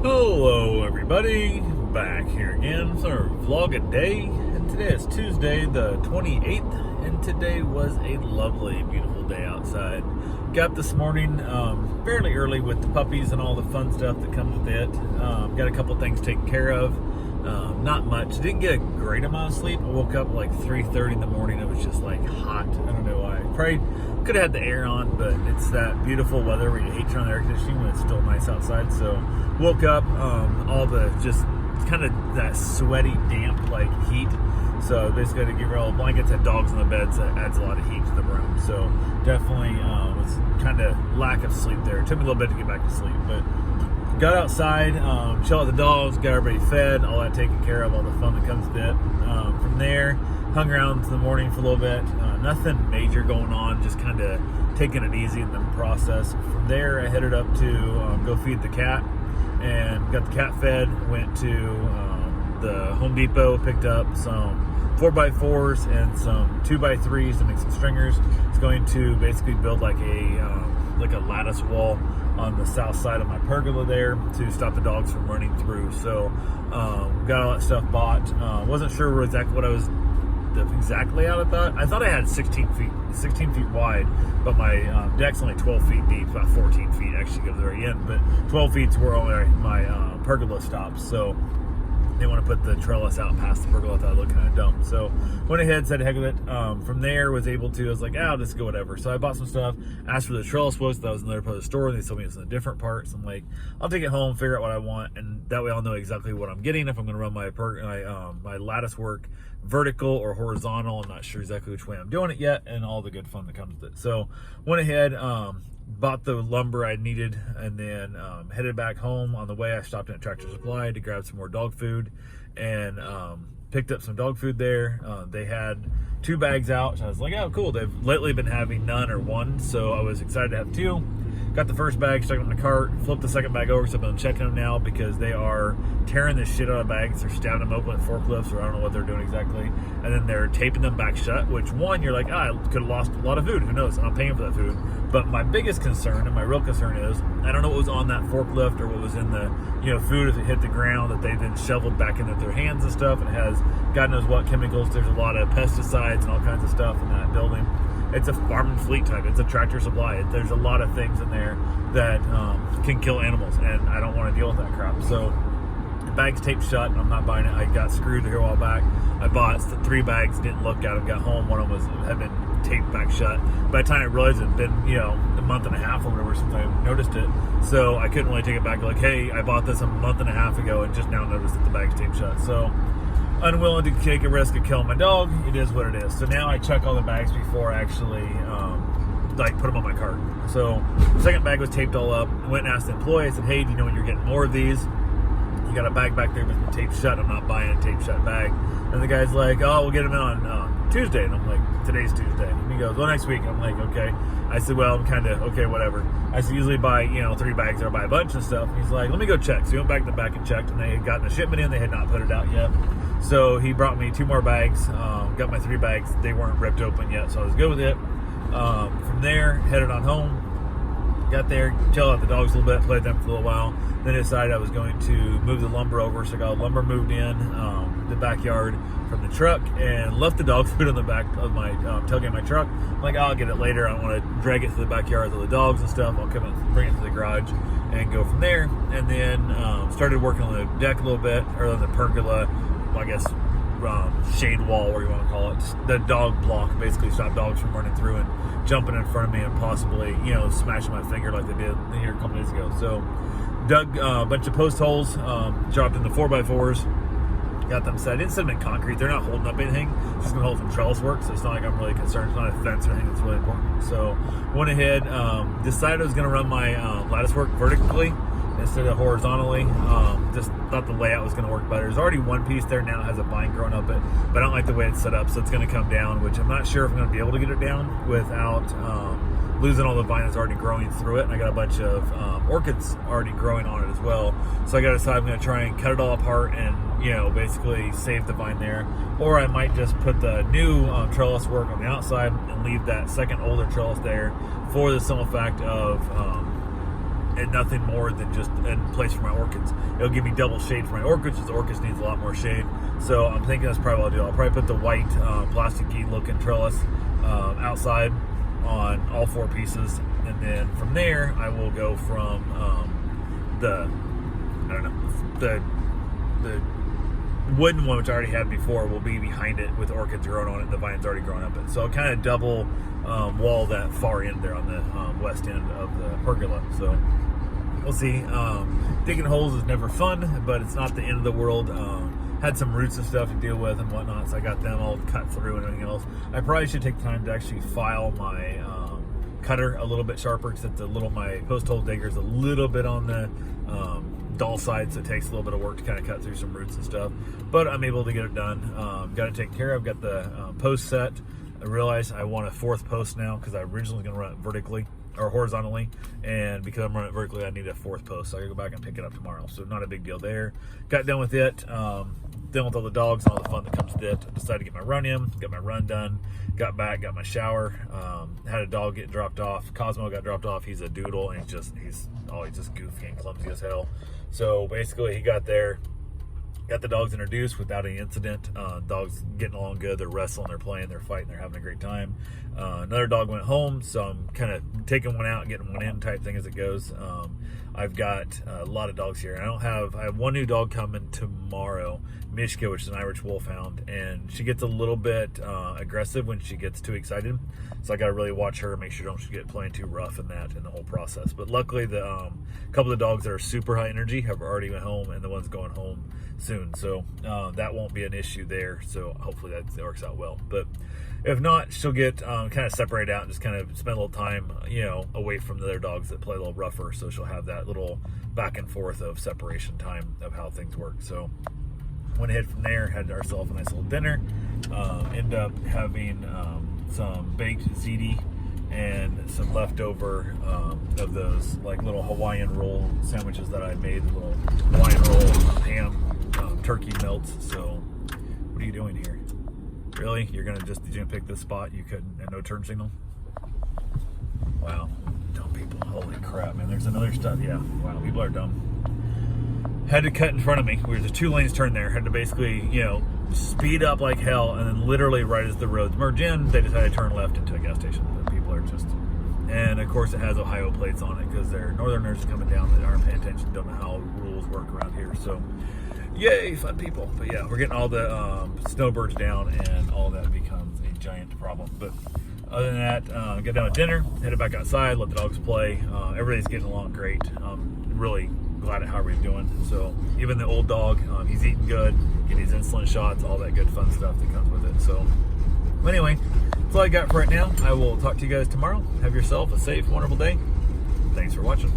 Hello everybody, back here again for our vlog a day, and today is Tuesday the 28th, and today was a lovely, beautiful day outside. Got up this morning fairly early with the puppies and all the fun stuff that comes with it. Got a couple things taken care of, not much. Didn't get a great amount of sleep. I woke up like 3:30 in the morning. It was just like hot. I don't know why. Probably could have had the air on, but it's that beautiful weather where you hate turning on the air conditioning when it's still nice outside. So woke up, all the just kind of that sweaty, damp like heat. So basically, to give her all the blankets, had dogs in the bed, so it adds a lot of heat to the room. So definitely was kind of lack of sleep there. It took me a little bit to get back to sleep, but got outside, chilled with the dogs, got everybody fed, all that taken care of, all the fun that comes with it. From there, hung around to the morning for a little bit. Nothing major going on, just kind of taking it easy in the process. From there, I headed up to go feed the cat and got the cat fed. Went to the Home Depot, picked up some 4x4s and some 2x3s to make some stringers. It's going to basically build like a lattice wall on the south side of my pergola there to stop the dogs from running through. So got all that stuff bought. Wasn't sure exactly what I was exactly out. I thought I had 16 feet wide, but my deck's only 12 feet deep, about 14 feet actually go to the very end, but 12 feet's where all my pergola stops. So they want to put the trellis out past the pergola. I thought it looked kind of dumb. So went ahead, said heck with it. From there, was able to, I was like, I'll just go whatever. So I bought some stuff, asked where the trellis was. That was in another part of the store. And they told me it's in a different part. So I'm like, I'll take it home, figure out what I want. And that way I'll know exactly what I'm getting. If I'm going to run my lattice work vertical or horizontal. I'm not sure exactly which way I'm doing it yet. And all the good fun that comes with it. So went ahead, bought the lumber I needed, and then headed back home. On the way, I stopped in at Tractor Supply to grab some more dog food, and picked up some dog food there. They had 2 bags out, so I was like, oh cool, they've lately been having none or one, so I was excited to have 2. Got the first bag, stuck it in the cart, flipped the second bag over, so I've been checking them now because they are tearing the shit out of bags. They're stabbing them open with forklifts, or I don't know what they're doing exactly. And then they're taping them back shut, which one, you're like, I could have lost a lot of food. Who knows? I'm not paying for that food. But my biggest concern, and my real concern is, I don't know what was on that forklift or what was in the food as it hit the ground that they then shoveled back into their hands and stuff. It has God knows what chemicals. There's a lot of pesticides and all kinds of stuff in that building. It's a farm and fleet type. It's a Tractor Supply. There's a lot of things in there that can kill animals, and I don't want to deal with that crap. So the bag's taped shut. I'm not buying it. I got screwed here a while back. I bought 3 bags, didn't look at them, got home. One of them had been taped back shut. By the time I realized it had been, a month and a half or whatever since I noticed it. So I couldn't really take it back like, hey, I bought this a month and a half ago and just now noticed that the bag's taped shut. So unwilling to take a risk of killing my dog. It is what it is. So now I check all the bags before I actually put them on my cart. So the second bag was taped all up. I went and asked the employee. I said, hey, do you know when you're getting more of these? You got a bag back there with the taped shut. I'm not buying a taped shut bag. And the guy's like, oh, we'll get them in on Tuesday. And I'm like, today's Tuesday. And he goes, well, next week. I'm like, okay. I said, well, I'm kind of, okay, whatever. I said, usually buy, 3 bags or buy a bunch of stuff. And he's like, let me go check. So he went back to the back and checked, and they had gotten a shipment in. They had not put it out yet. So he brought me 2 more bags, got my 3 bags. They weren't ripped open yet, so I was good with it. From there, headed on home. Got there, chilled out the dogs a little bit, played them for a little while. Then decided I was going to move the lumber over, so I got lumber moved in the backyard from the truck and left the dog food on the back of my tailgate of my truck. I'm like, I'll get it later. I don't want to drag it to the backyard with the dogs and stuff. I'll come and bring it to the garage and go from there. And then started working on the deck a little bit, or on the pergola, I guess, shade wall, whatever you want to call it. Just the dog block, basically stop dogs from running through and jumping in front of me and possibly, smashing my finger like they did here a couple days ago. So dug a bunch of post holes, dropped in the 4x4s, got them set. I didn't set them in concrete. They're not holding up anything. It's just going to hold some trellis work, so it's not like I'm really concerned. It's not a fence or anything that's really important. So went ahead, decided I was going to run my lattice work vertically instead of horizontally. Just thought the layout was going to work better. There's already one piece there now, it has a vine growing up it, but I don't like the way it's set up, so it's going to come down, which I'm not sure if I'm going to be able to get it down without losing all the vine that's already growing through it. And I got a bunch of orchids already growing on it as well, so I got to decide I'm going to try and cut it all apart and basically save the vine there, or I might just put the new trellis work on the outside and leave that second older trellis there for the simple fact of and nothing more than just a place for my orchids. It'll give me double shade for my orchids, because the orchids needs a lot more shade. So I'm thinking that's probably what I'll do. I'll probably put the white plasticky looking trellis outside on all 4 pieces, and then from there I will go from the wooden one, which I already had before, will be behind it with orchids growing on it and the vines already growing up. So I'll kind of double wall that far end there on the west end of the pergola. So we'll see. Digging holes is never fun, but it's not the end of the world. Had some roots and stuff to deal with and whatnot, so I got them all cut through and everything else. I probably should take time to actually file my cutter a little bit sharper, because my post hole digger is a little bit on the dull side, so it takes a little bit of work to kind of cut through some roots and stuff. But I'm able to get it done. Got it taken care of. Got the post set. I realized I want a 4th post now, because I originally was going to run it vertically or horizontally, and because I'm running it vertically, I need a 4th post, so I gotta go back and pick it up tomorrow. So not a big deal there. Got done with it. Done with all the dogs and all the fun that comes with it. I decided to get my run in, got my run done, got back, got my shower, had a dog get dropped off. Cosmo got dropped off. He's a doodle, and he's always just goofy and clumsy as hell. So basically he got there, got the dogs introduced without any incident. Dogs getting along good. They're wrestling, they're playing, they're fighting, they're having a great time. Another dog went home, so I'm kind of taking one out and getting one in type thing as it goes. I've got a lot of dogs here. I have one new dog coming tomorrow, Mishka, which is an Irish Wolfhound, and she gets a little bit aggressive when she gets too excited. So I got to really watch her, make sure she don't get playing too rough in the whole process. But luckily, the couple of the dogs that are super high energy have already went home, and the one's going home soon. So that won't be an issue there. So hopefully that works out well. But if not, she'll get kind of separated out and just kind of spend a little time, away from the other dogs that play a little rougher. So she'll have that little back and forth of separation time of how things work. So went ahead from there, had ourselves a nice little dinner. Ended up having some baked ziti and some leftover of those like little Hawaiian roll sandwiches that I made, the little Hawaiian roll ham turkey melts. So what are you doing here? Really? You're gonna pick this spot you couldn't, and no turn signal? Wow, dumb people. Holy crap, man. There's another stuff. Yeah, wow, people are dumb. Had to cut in front of me. There's a 2 lanes turn there. Had to basically, speed up like hell, and then literally right as the roads merge in, they decided to turn left into a gas station. The people are just, and of course it has Ohio plates on it because they're northerners coming down that aren't paying attention, don't know how rules work around here. So yay, fun people. But yeah, we're getting all the snowbirds down, and all that becomes a giant problem. But other than that, got done with dinner, headed back outside, let the dogs play. Everybody's getting along great. Really glad at how everybody's doing. So even the old dog, he's eating good, getting his insulin shots, all that good fun stuff that comes with it. So anyway, that's all I got for right now. I will talk to you guys tomorrow. Have yourself a safe, wonderful day. Thanks for watching.